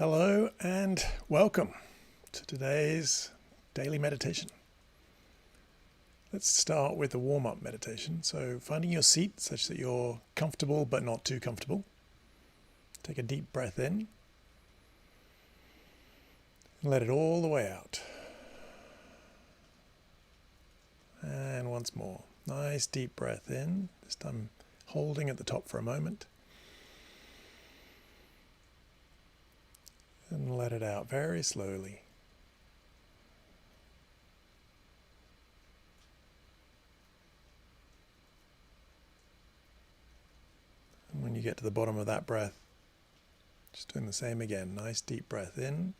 Hello and welcome to today's daily meditation. Let's start with the warm-up meditation. So finding your seat such that you're comfortable but not too comfortable. Take a deep breath in and let it all the way out. And once more, nice deep breath in. This time holding at the top for a moment. And let it out very slowly. And when you get to the bottom of that breath, just doing the same again. Nice deep breath in.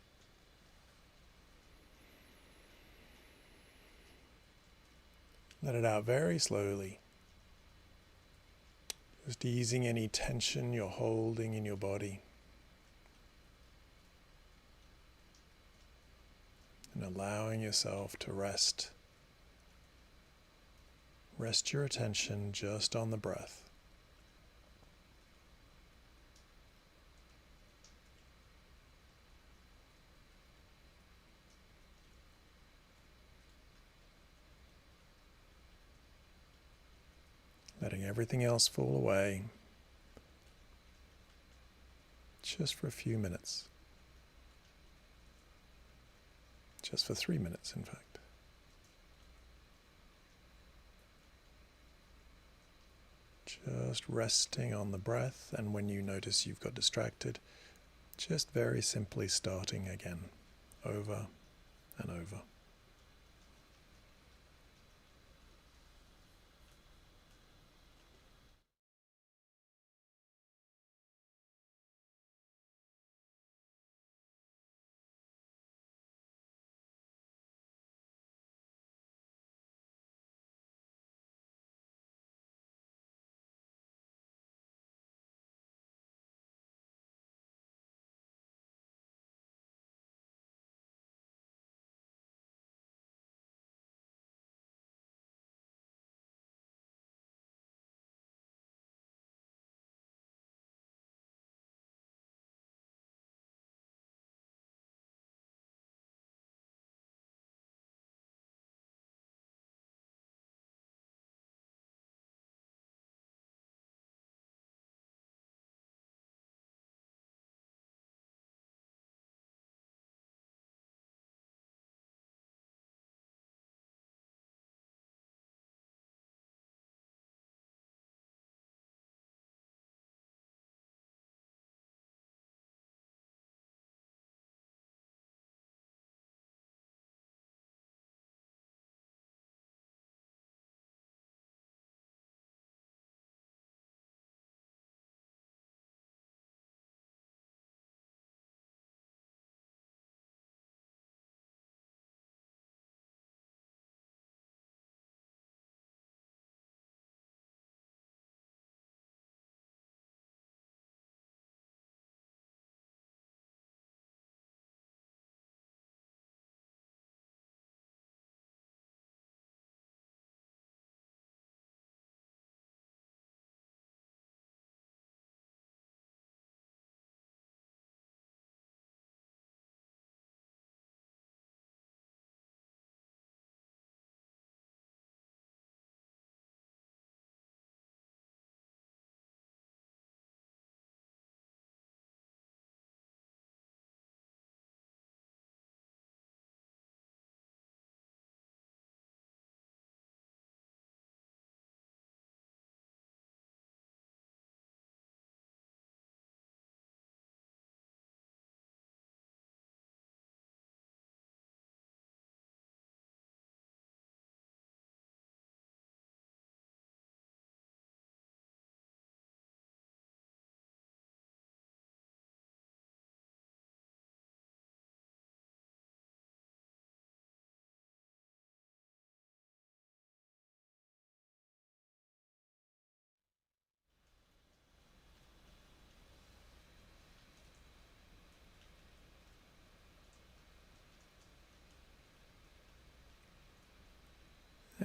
Let it out very slowly. Just easing any tension you're holding in your body. And allowing yourself to rest. Rest your attention just on the breath. Letting everything else fall away. Just for a few minutes. Just for 3 minutes, in fact. Just resting on the breath, and when you notice you've got distracted, just very simply starting again, over and over.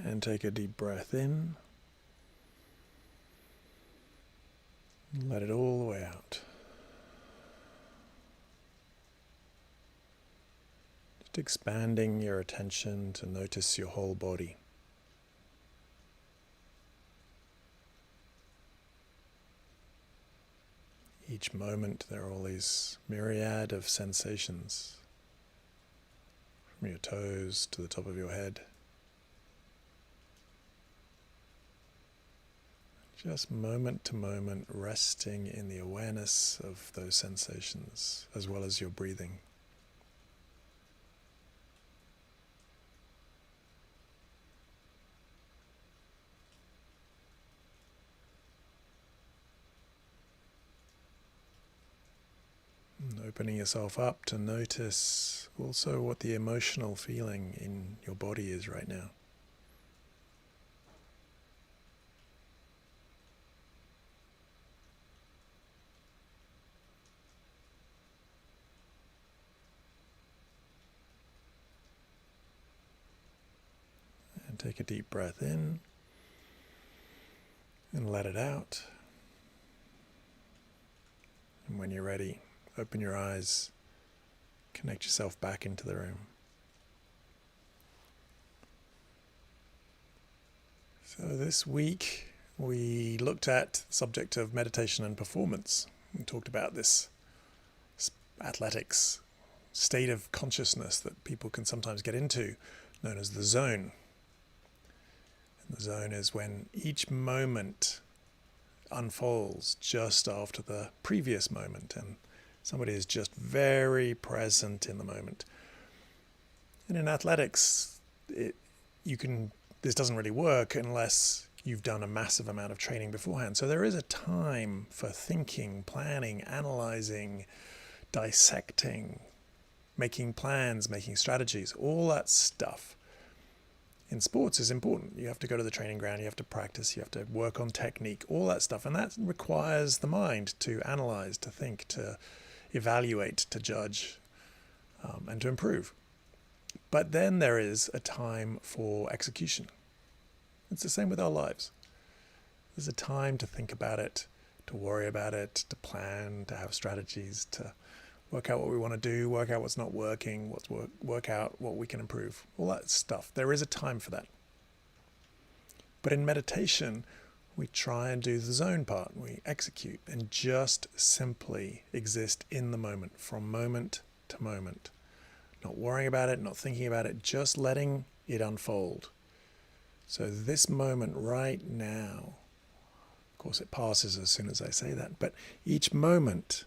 And take a deep breath in. Let it all the way out. Just expanding your attention to notice your whole body. Each moment there are all these myriad of sensations, from your toes to the top of your head. Just moment to moment resting in the awareness of those sensations as well as your breathing. And opening yourself up to notice also what the emotional feeling in your body is right now. And take a deep breath in and let it out. And when you're ready, open your eyes, connect yourself back into the room. So this week we looked at the subject of meditation and performance. We talked about this athletics state of consciousness that people can sometimes get into, known as the zone. And the zone is when each moment unfolds just after the previous moment, and somebody is just very present in the moment. And in athletics, this doesn't really work unless you've done a massive amount of training beforehand. So there is a time for thinking, planning, analyzing, dissecting, making plans, making strategies. All that stuff in sports is important. You have to go to the training ground, you have to practice, you have to work on technique, all that stuff. And that requires the mind to analyze, to think, to evaluate, to judge, and to improve. But then there is a time for execution. It's the same with our lives. There's a time to think about it, to worry about it, to plan, to have strategies, to work out what we want to do, work out what's not working, work out what we can improve, all that stuff. There is a time for that. But in meditation, we try and do the zone part. We execute and just simply exist in the moment, from moment to moment. Not worrying about it, not thinking about it, just letting it unfold. So this moment right now, of course it passes as soon as I say that, but each moment,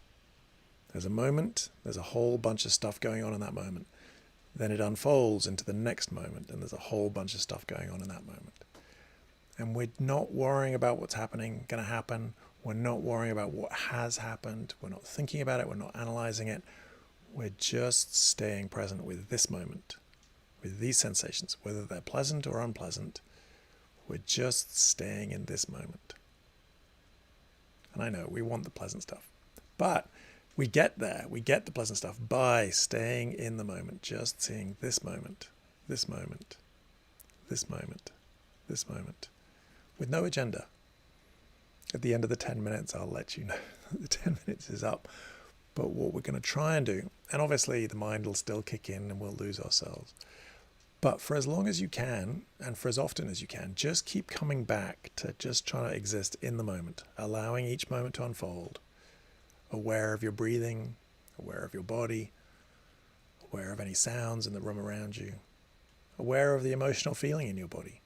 there's a whole bunch of stuff going on in that moment. Then it unfolds into the next moment, and there's a whole bunch of stuff going on in that moment. And we're not worrying about what's going to happen. We're not worrying about what has happened. We're not thinking about it. We're not analyzing it. We're just staying present with this moment, with these sensations, whether they're pleasant or unpleasant. We're just staying in this moment. And I know we want the pleasant stuff, but we get there, we get the pleasant stuff by staying in the moment, just seeing this moment, this moment, this moment, this moment, with no agenda. At the end of the 10 minutes, I'll let you know that the 10 minutes is up. But what we're going to try and do, and obviously the mind will still kick in and we'll lose ourselves. But for as long as you can, and for as often as you can, just keep coming back to just trying to exist in the moment, allowing each moment to unfold, aware of your breathing, aware of your body, aware of any sounds in the room around you, aware of the emotional feeling in your body,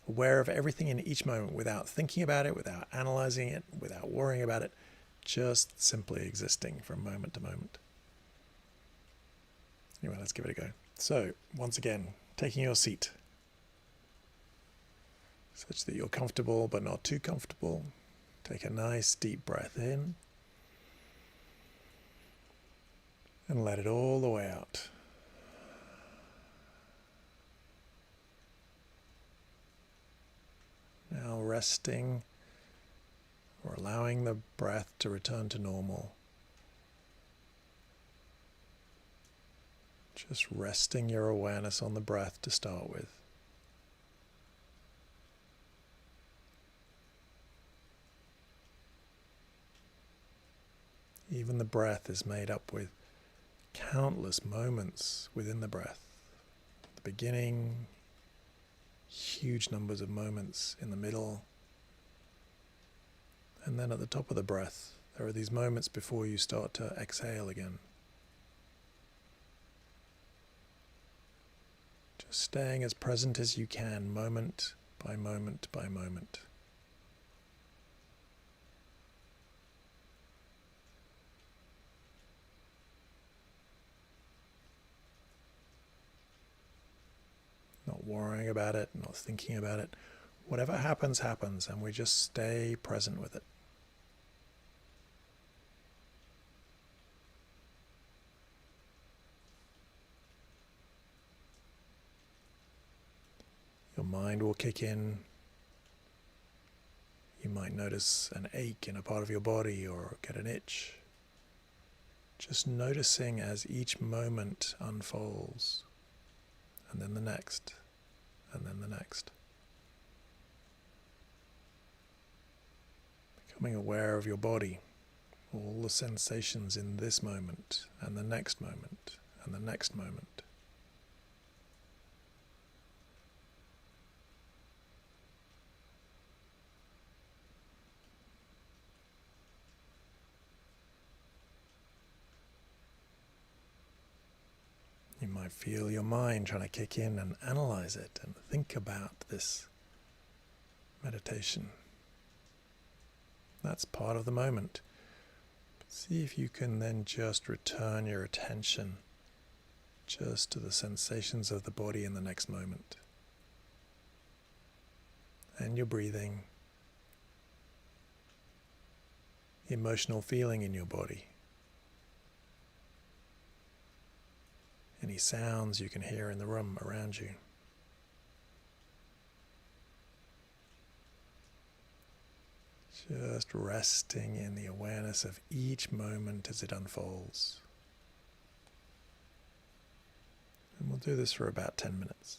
aware of everything in each moment without thinking about it, without analyzing it, without worrying about it, just simply existing from moment to moment. Anyway, let's give it a go. So, once again, taking your seat such that you're comfortable but not too comfortable. Take a nice deep breath in and let it all the way out. Now resting or allowing the breath to return to normal. Just resting your awareness on the breath to start with. Even the breath is made up with countless moments within the breath. At the beginning, huge numbers of moments in the middle, and then at the top of the breath, there are these moments before you start to exhale again. Just staying as present as you can, moment by moment by moment. Not worrying about it, not thinking about it. Whatever happens, happens, and we just stay present with it. Your mind will kick in. You might notice an ache in a part of your body or get an itch. Just noticing as each moment unfolds, and then the next, and then the next. Becoming aware of your body, all the sensations in this moment, and the next moment, and the next moment. You might feel your mind trying to kick in and analyze it and think about this meditation. That's part of the moment. But see if you can then just return your attention just to the sensations of the body in the next moment. And your breathing, the emotional feeling in your body. Any sounds you can hear in the room around you. Just resting in the awareness of each moment as it unfolds. And we'll do this for about 10 minutes.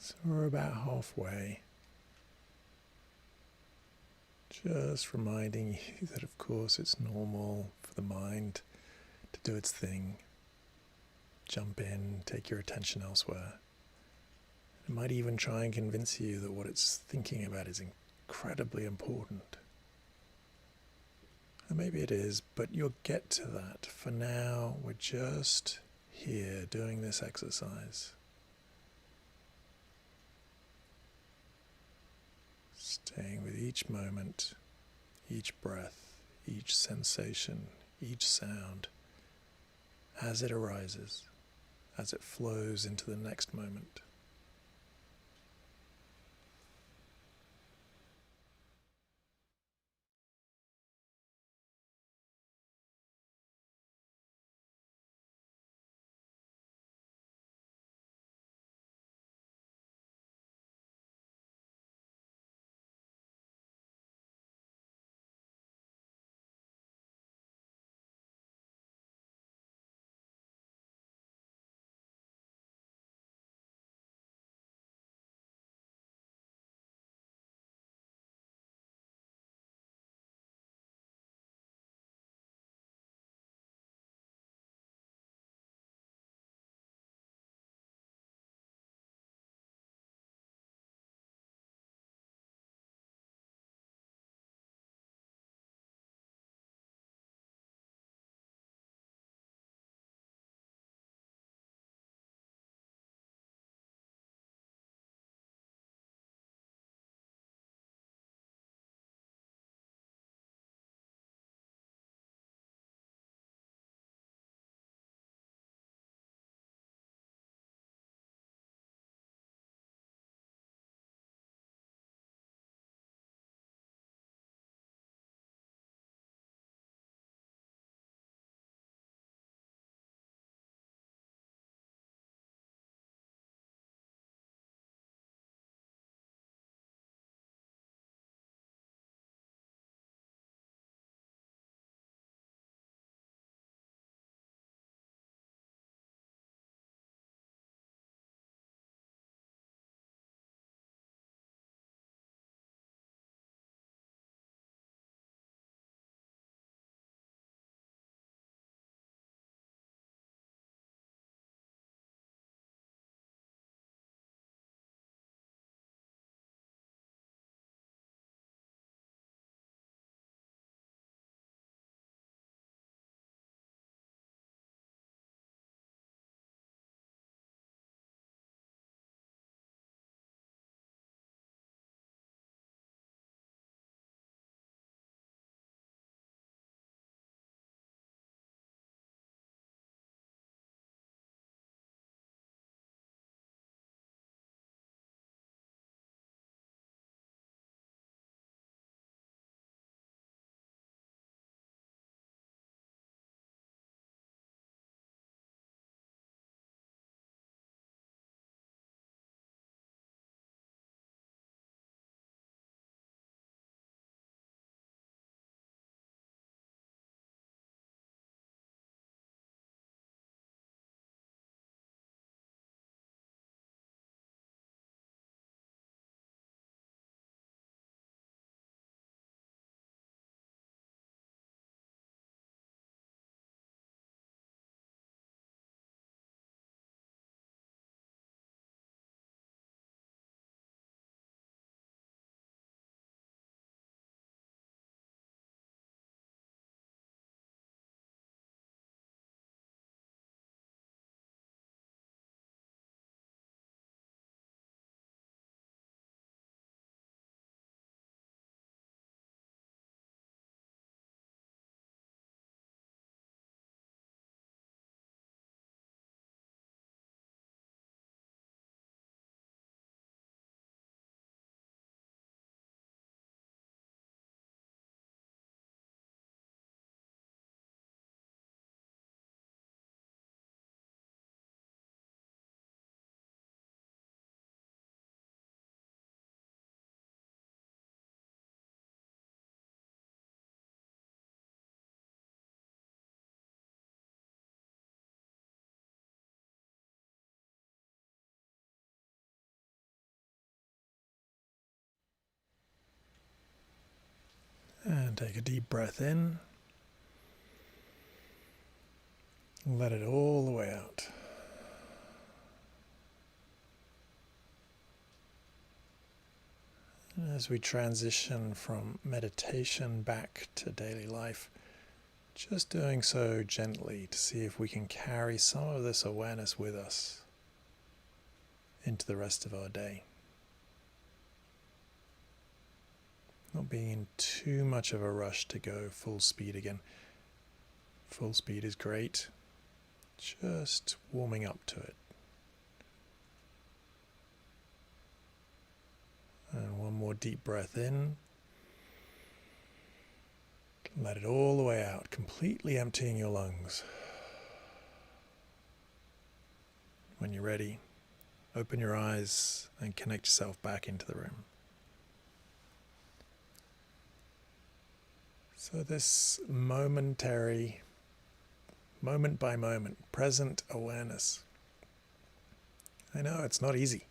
So we're about halfway. Just reminding you that, of course, it's normal for the mind to do its thing, jump in, take your attention elsewhere. It might even try and convince you that what it's thinking about is incredibly important. And maybe it is, but you'll get to that. For now, we're just here doing this exercise. Staying with each moment, each breath, each sensation, each sound, as it arises, as it flows into the next moment. And take a deep breath in. Let it all the way out. And as we transition from meditation back to daily life, just doing so gently to see if we can carry some of this awareness with us into the rest of our day. Not being in too much of a rush to go full speed again. Full speed is great. Just warming up to it. And one more deep breath in. Let it all the way out, completely emptying your lungs. When you're ready, open your eyes and connect yourself back into the room. So this momentary, moment by moment, present awareness. I know it's not easy,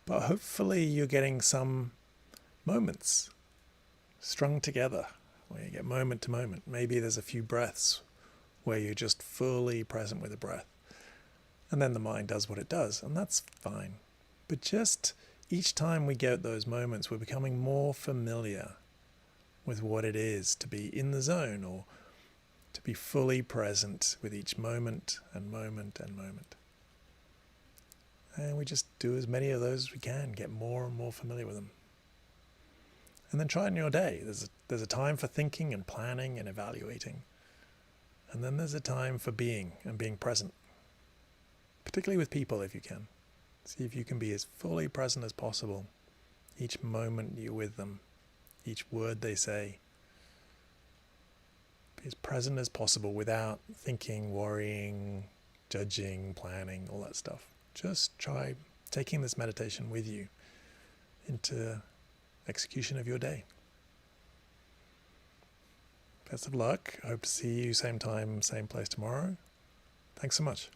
but hopefully you're getting some moments strung together where you get moment to moment. Maybe there's a few breaths where you're just fully present with the breath. And then the mind does what it does, and that's fine. But just each time we get those moments, we're becoming more familiar with what it is to be in the zone, or to be fully present with each moment and moment and moment. And we just do as many of those as we can, get more and more familiar with them. And then try it in your day. There's a time for thinking and planning and evaluating. And then there's a time for being and being present. Particularly with people if you can. See if you can be as fully present as possible each moment you're with them. Each word they say. Be as present as possible without thinking, worrying, judging, planning, all that stuff. Just try taking this meditation with you into execution of your day. Best of luck. I hope to see you same time, same place tomorrow. Thanks so much.